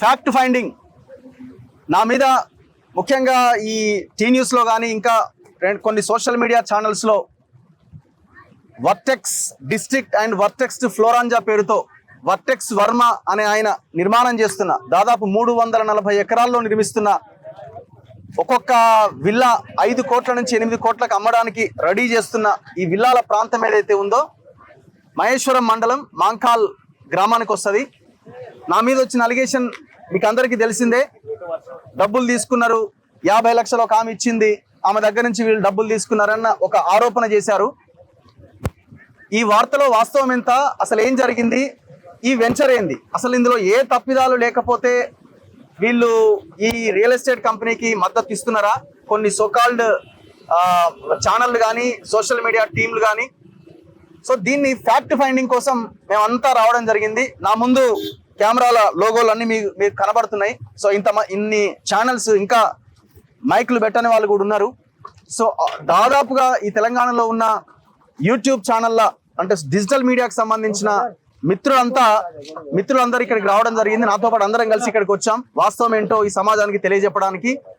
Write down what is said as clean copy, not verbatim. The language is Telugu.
ఫ్యాక్ట్ ఫైండింగ్ నా మీద ముఖ్యంగా ఈ టీ న్యూస్లో కానీ ఇంకా కొన్ని సోషల్ మీడియా ఛానల్స్లో వర్టెక్స్ డిస్ట్రిక్ట్ అండ్ వర్టెక్స్ ఫ్లోరాంజా పేరుతో వర్టెక్స్ వర్మ అనే ఆయన నిర్మాణం చేస్తున్న దాదాపు 340 ఎకరాల్లో నిర్మిస్తున్న ఒక్కొక్క విల్లా 5 కోట్ల నుంచి 8 కోట్లకు అమ్మడానికి రెడీ చేస్తున్న ఈ విల్లాల ప్రాంతం ఏదైతే ఉందో మహేశ్వరం మండలం మాంకాల్ గ్రామానికి వస్తుంది. నా మీద వచ్చిన అలిగేషన్ మీకు అందరికీ తెలిసిందే. డబ్బులు తీసుకున్నారు, 50 లక్షలు ఒక ఆమె ఇచ్చింది, ఆమె దగ్గర నుంచి వీళ్ళు డబ్బులు తీసుకున్నారన్న ఒక ఆరోపణ చేశారు. ఈ వార్తలో వాస్తవం ఎంత, అసలు ఏం జరిగింది, ఈ వెంచర్ ఏంది, అసలు ఇందులో ఏ తప్పిదాలు లేకపోతే వీళ్ళు ఈ రియల్ ఎస్టేట్ కంపెనీకి మద్దతు ఇస్తున్నారా, కొన్ని సోకాల్డ్ ఛానళ్ళు కానీ సోషల్ మీడియా టీంలు కానీ. సో దీన్ని ఫ్యాక్ట్ ఫైండింగ్ కోసం మేమంతా రావడం జరిగింది. నా ముందు కెమెరాల లోగోలు అన్ని మీకు కనబడుతున్నాయి. సో ఇన్ని ఛానల్స్, ఇంకా మైక్లు పెట్టని వాళ్ళు కూడా ఉన్నారు. సో దాదాపుగా ఈ తెలంగాణలో ఉన్న యూట్యూబ్ ఛానళ్ళ అంటే డిజిటల్ మీడియాకి సంబంధించిన మిత్రులందరూ ఇక్కడికి రావడం జరిగింది. నాతో పాటు అందరం కలిసి ఇక్కడికి వచ్చాం. వాస్తవం ఏంటో ఈ సమాజానికి తెలియజెప్పడానికి.